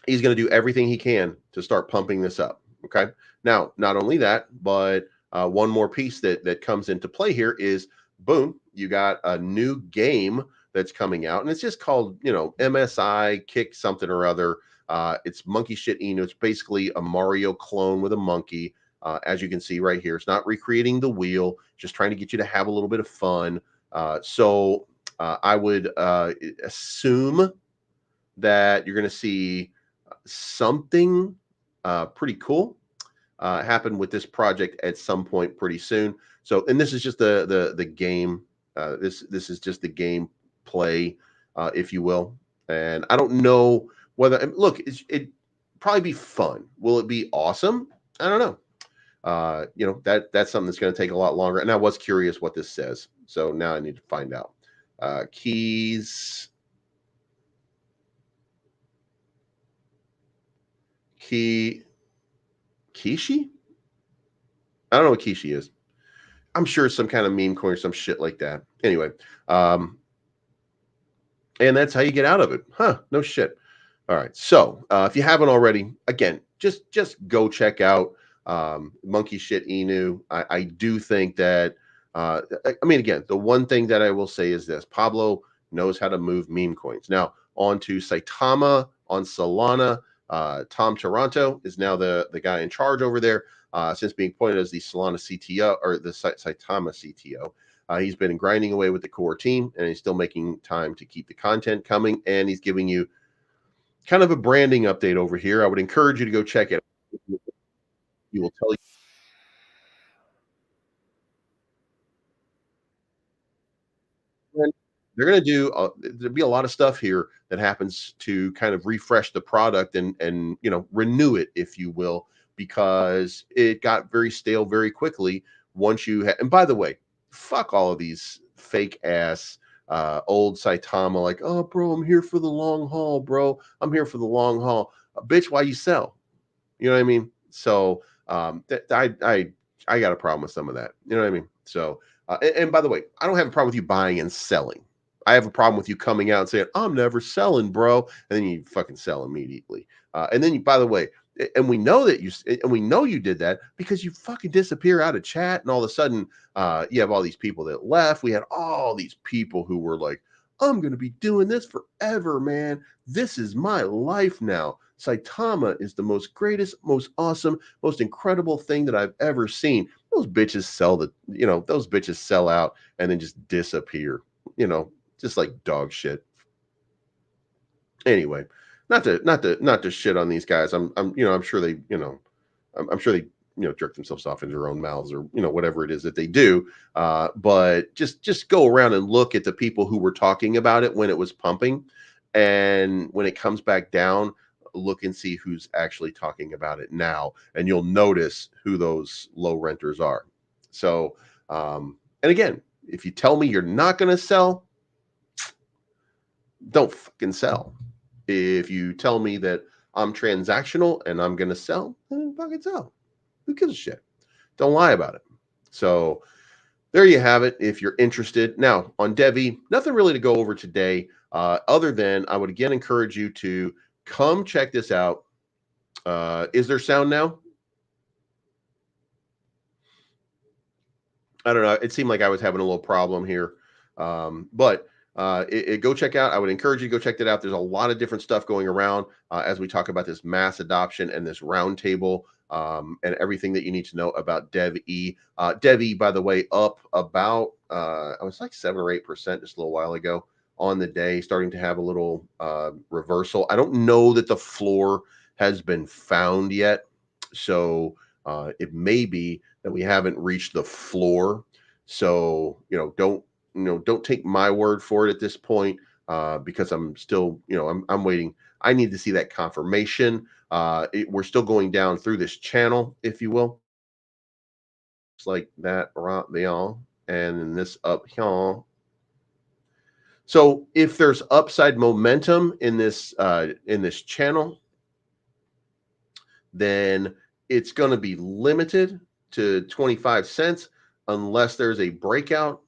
He's going to do everything he can to start pumping this up. Okay. Now, not only that, but one more piece that comes into play here is boom, you got a new game that's coming out, and it's just called, MSI Kick something or other. It's Monkey Inu. It's basically a Mario clone with a monkey. As you can see right here, it's not recreating the wheel, just trying to get you to have a little bit of fun. So I would assume that you're going to see something pretty cool. happen with this project at some point pretty soon. So, and this is just the game. This is just the game play, if you will. And I don't know whether look, it probably be fun. Will it be awesome? I don't know. That's something that's going to take a lot longer. And I was curious what this says, so now I need to find out. Keys. Kishi? I don't know what Kishi is. I'm sure it's some kind of meme coin or some shit like that. Anyway, and that's how you get out of it. Huh, no shit. All right. So if you haven't already, again, just go check out Monkey Shit Inu. I do think that, I mean, again, the one thing that I will say is this: Pablo knows how to move meme coins. Now, on to Saitama on Solana. Tom Toronto is now the guy in charge over there since being appointed as the Solana CTO or the Saitama CTO. He's been grinding away with the core team, and he's still making time to keep the content coming, and he's giving you kind of a branding update over here. I would encourage you to go check it out. He will tell you. They're going to do there'll be a lot of stuff here that happens to kind of refresh the product and renew it, if you will, because it got very stale very quickly once you and by the way, fuck all of these fake ass old Saitama, like, oh bro, I'm here for the long haul, bro, I'm here for the long haul. Bitch, why you sell? You know what I mean? So I got a problem with some of that. You know what I mean? So and by the way, I don't have a problem with you buying and selling. I have a problem with you coming out and saying, I'm never selling, bro. And then you fucking sell immediately. And then by the way, and we know you did that because you fucking disappear out of chat. And all of a sudden, you have all these people that left. We had all these people who were like, I'm going to be doing this forever, man. This is my life now. Saitama is the most greatest, most awesome, most incredible thing that I've ever seen. Those bitches those bitches sell out and then just disappear, just like dog shit. Anyway, not to shit on these guys. I'm sure they, I'm sure they, jerk themselves off into their own mouths or, whatever it is that they do. But just go around and look at the people who were talking about it when it was pumping. And when it comes back down, look and see who's actually talking about it now. And you'll notice who those low renters are. So, and again, if you tell me you're not going to sell, don't fucking sell. If you tell me that I'm transactional and I'm going to sell, then fucking sell. Who gives a shit? Don't lie about it. So there you have it. If you're interested. Now on DevvE, nothing really to go over today, other than I would again encourage you to come check this out. Is there sound now? I don't know. It seemed like I was having a little problem here. But go check out. I would encourage you to go check that out. There's a lot of different stuff going around as we talk about this mass adoption and this roundtable and everything that you need to know about DevvE. DevvE, by the way, up about I was like 7 or 8% just a little while ago on the day, starting to have a little reversal. I don't know that the floor has been found yet, so it may be that we haven't reached the floor. So don't take my word for it at this point because I'm still, I'm waiting. I need to see that confirmation. We're still going down through this channel, if you will. It's like that right there, and then this up here. So if there's upside momentum in this channel, then it's going to be limited to 25 cents unless there's a breakout.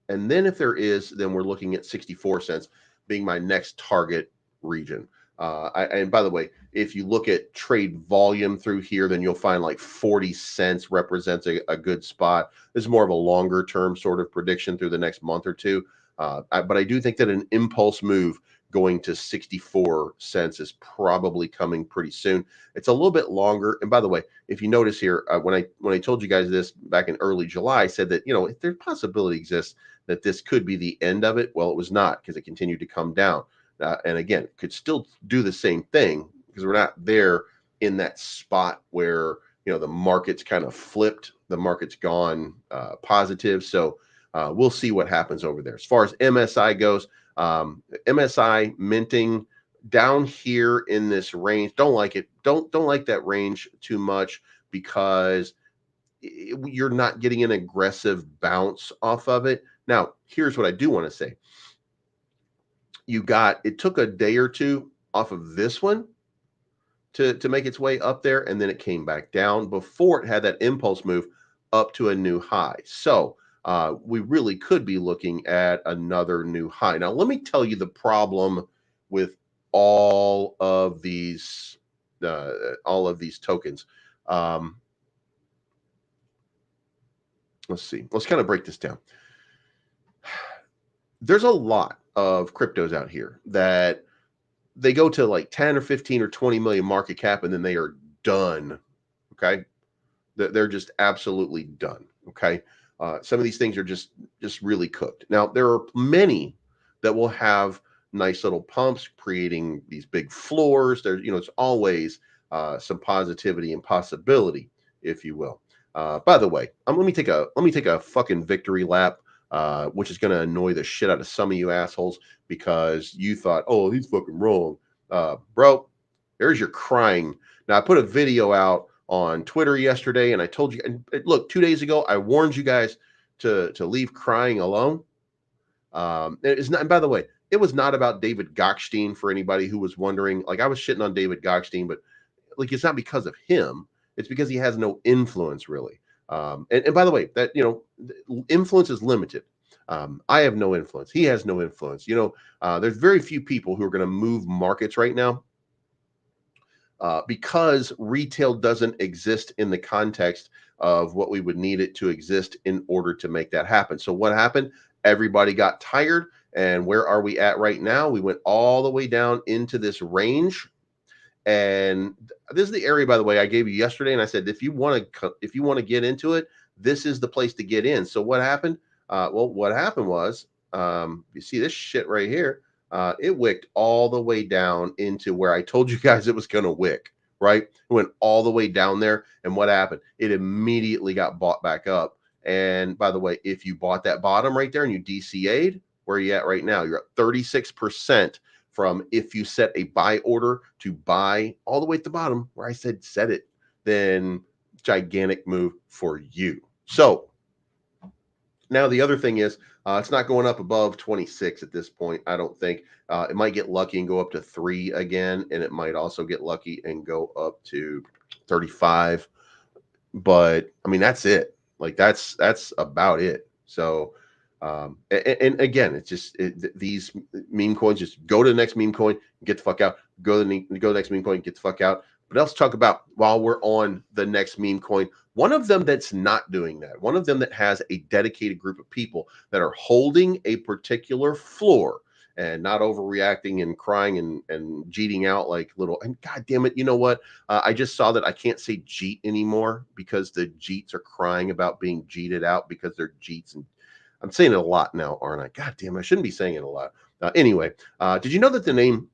And then if there is, then we're looking at 64 cents being my next target region. And by the way, if you look at trade volume through here, then you'll find like 40 cents represents a good spot. This is more of a longer term sort of prediction through the next month or two. But I do think that an impulse move going to 64 cents is probably coming pretty soon. It's a little bit longer. And by the way, if you notice here, when I told you guys this back in early July, I said that, if there's possibility exists that this could be the end of it. Well, it was not, because it continued to come down. And again, could still do the same thing because we're not there in that spot where the market's kind of flipped. The market's gone positive. So we'll see what happens over there. As far as MSI goes, MSI minting down here in this range. Don't like it. Don't like that range too much because you're not getting an aggressive bounce off of it. Now, here's what I do want to say. It took a day or two off of this one to make its way up there, and then it came back down before it had that impulse move up to a new high. So we really could be looking at another new high. Now, let me tell you the problem with all of these tokens. Let's see. Let's kind of break this down. There's a lot of cryptos out here that they go to like 10 or 15 or 20 million market cap and then they are done. Okay. They're just absolutely done. Okay. Some of these things are just really cooked. Now, there are many that will have nice little pumps creating these big floors. There's, it's always some positivity and possibility, if you will. By the way, let me take a fucking victory lap, which is going to annoy the shit out of some of you assholes because you thought, oh, he's fucking wrong. Bro, there's your crying. Now, I put a video out on Twitter yesterday and I told you, and look, 2 days ago, I warned you guys to leave crying alone. It's not, and by the way, it was not about David Gokhshtein for anybody who was wondering. Like, I was shitting on David Gokhshtein, but like, it's not because of him. It's because he has no influence, really. And by the way, that, influence is limited. I have no influence. He has no influence. There's very few people who are going to move markets right now because retail doesn't exist in the context of what we would need it to exist in order to make that happen. So what happened? Everybody got tired. And where are we at right now? We went all the way down into this range. And this is the area, by the way, I gave you yesterday. And I said, if you want to get into it, this is the place to get in. So what happened? Well, what happened was, you see this shit right here. It wicked all the way down into where I told you guys it was going to wick, right? It went all the way down there. And what happened? It immediately got bought back up. And by the way, if you bought that bottom right there and you DCA'd, where are you at right now? You're at 36% from if you set a buy order to buy all the way at the bottom where I said set it, then gigantic move for you. So now the other thing is it's not going up above 26 at this point. I don't think it might get lucky and go up to 3 again. And it might also get lucky and go up to 35. But I mean, that's it. Like that's about it. So and again, it's just these meme coins. Just go to the next meme coin, get the fuck out. Go to the next meme coin, get the fuck out. But let's talk about while we're on the next meme coin. One of them that's not doing that. One of them that has a dedicated group of people that are holding a particular floor and not overreacting and crying and jeeting out like little. And God damn it, you know what? I just saw that I can't say jeet anymore because the jeets are crying about being jeeted out because they're jeets and. I'm saying it a lot now, aren't I? God damn, I shouldn't be saying it a lot. Anyway, did you know that the name...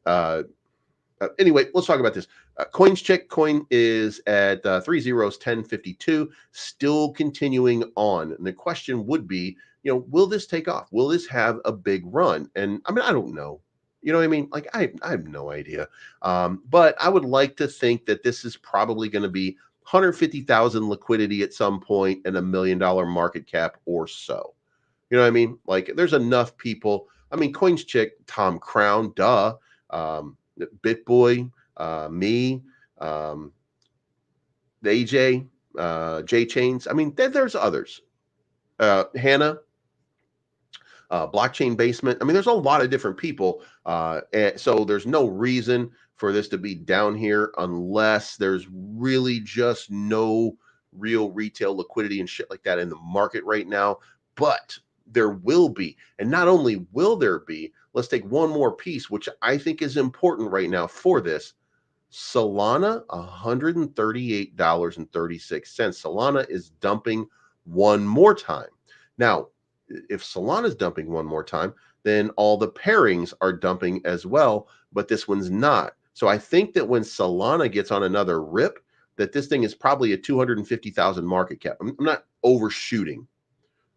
anyway, let's talk about this. CoinsCheck coin is at 30s1052, still continuing on. And the question would be, will this take off? Will this have a big run? And I mean, I don't know. You know what I mean? Like, I have no idea. But I would like to think that this is probably going to be 150,000 liquidity at some point and $1 million market cap or so. You know what I mean? Like, there's enough people. I mean, CoinsCheck, Tom Crown, duh. BitBoy, me, the AJ, J Chains. I mean, there's others. Hannah, Blockchain Basement. I mean, there's a lot of different people. And so there's no reason for this to be down here unless there's really just no real retail liquidity and shit like that in the market right now. But there will be. And not only will there be, let's take one more piece, which I think is important right now for this. Solana, $138.36. Solana is dumping one more time. Now, if Solana is dumping one more time, then all the pairings are dumping as well, but this one's not. So I think that when Solana gets on another rip, that this thing is probably a 250,000 market cap. I'm not overshooting.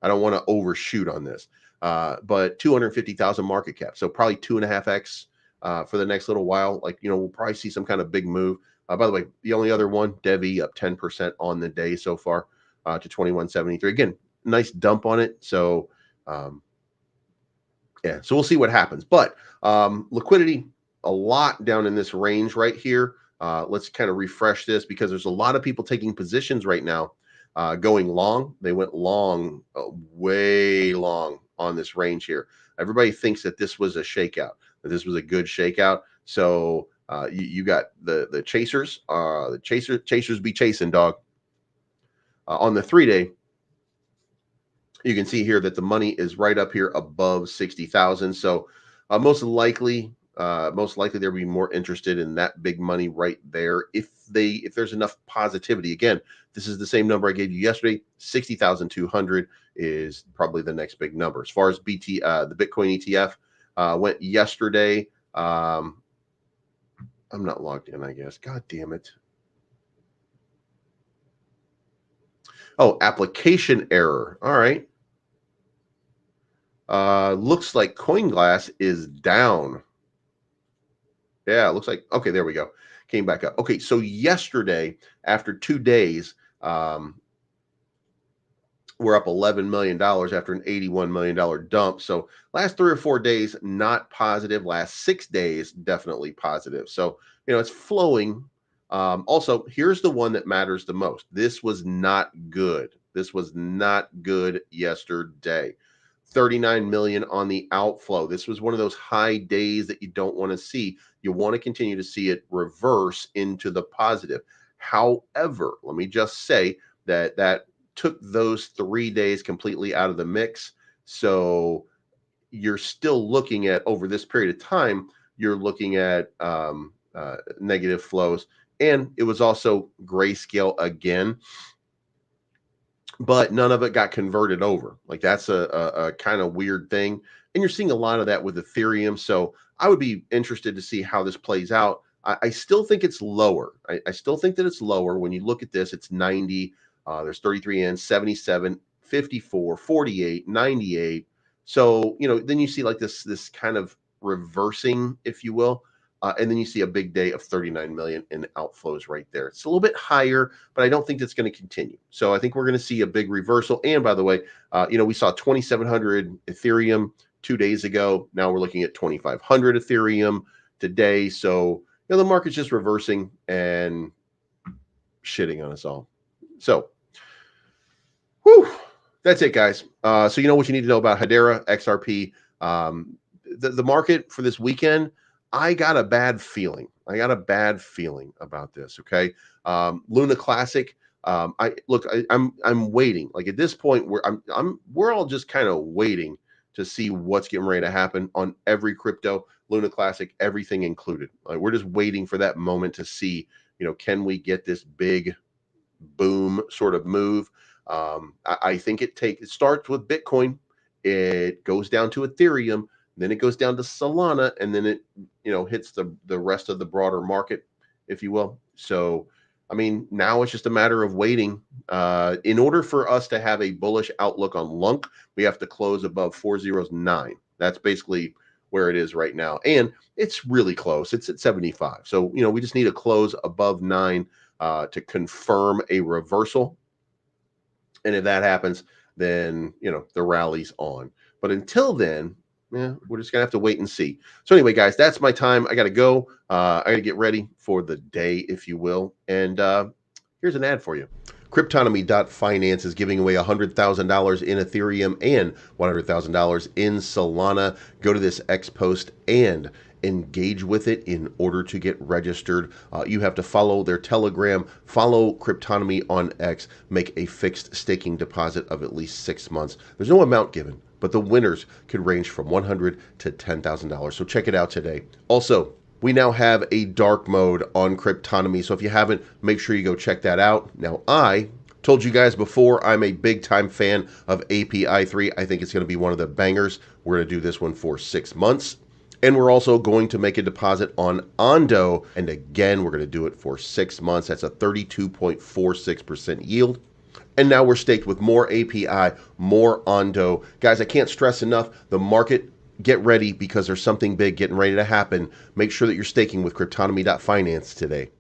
I don't want to overshoot on this, but 250,000 market cap. So probably 2.5x for the next little while. Like, we'll probably see some kind of big move. By the way, the only other one, DevvE up 10% on the day so far to 2173. Again, nice dump on it. So, yeah, so we'll see what happens. But liquidity, a lot down in this range right here. Let's kind of refresh this because there's a lot of people taking positions right now going long. They went long, way long on this range here. Everybody thinks that this was a shakeout, that this was a good shakeout. So you got the chasers, chasers be chasing, dog. On the 3-day, you can see here that the money is right up here above 60,000. So most likely they'll be more interested in that big money right there if there's enough positivity. Again, this is the same number I gave you yesterday. 60,200 is probably the next big number. As far as the Bitcoin ETF went yesterday, I'm not logged in, I guess. God damn it. Oh, application error. All right. Looks like CoinGlass is down. Yeah, it looks like, okay, there we go. Came back up. Okay, so yesterday, after 2 days, we're up $11 million after an $81 million dump. So last 3 or 4 days, not positive. Last 6 days, definitely positive. So, it's flowing. Also, here's the one that matters the most. This was not good. This was not good yesterday. 39 million on the outflow. This was one of those high days that you don't want to see. You want to continue to see it reverse into the positive. However, let me just say that took those 3 days completely out of the mix. So you're still looking at, over this period of time, you're looking at negative flows. And it was also grayscale again, but none of it got converted over. Like, that's a kind of weird thing. And you're seeing a lot of that with Ethereum. So I would be interested to see how this plays out. I still think it's lower. I still think that it's lower. When you look at this, it's 90. There's 33 in, 77, 54, 48, 98. So, then you see like this kind of reversing, if you will. And then you see a big day of 39 million in outflows right there. It's a little bit higher, but I don't think that's going to continue. So I think we're going to see a big reversal. And by the way, we saw 2,700 Ethereum 2 days ago. Now we're looking at 2,500 Ethereum today. So, the market's just reversing and shitting on us all. So, that's it, guys. So you know what you need to know about Hedera, XRP. The market for this weekend, I got a bad feeling. About this. Okay. Luna Classic. I'm waiting. Like, at this point, we're all just kind of waiting to see what's getting ready to happen on every crypto. Luna Classic, everything included. Like, we're just waiting for that moment to see, can we get this big boom sort of move? I think it starts with Bitcoin. It goes down to Ethereum. Then it goes down to Solana, and then it, hits the rest of the broader market, if you will. So, now it's just a matter of waiting. In order for us to have a bullish outlook on LUNC, we have to close above 409. That's basically where it is right now. And it's really close. It's at 75. So, we just need to close above 9 to confirm a reversal. And if that happens, then, the rally's on. But until then, we're just going to have to wait and see. So anyway, guys, that's my time. I got to go. I got to get ready for the day, if you will. And here's an ad for you. Cryptonomy.finance is giving away $100,000 in Ethereum and $100,000 in Solana. Go to this X post and engage with it in order to get registered. You have to follow their Telegram, follow Cryptonomy on X, make a fixed staking deposit of at least 6 months. There's no amount given, but the winners could range from $100 to $10,000. So check it out today. Also, we now have a dark mode on Cryptonomy. So if you haven't, make sure you go check that out. Now, I told you guys before, I'm a big time fan of API 3. I think it's going to be one of the bangers. We're going to do this one for 6 months. And we're also going to make a deposit on Ondo. And again, we're going to do it for 6 months. That's a 32.46% yield. And now we're staked with more API, more Ondo. Guys, I can't stress enough, the market, get ready because there's something big getting ready to happen. Make sure that you're staking with Cryptonomy.finance today.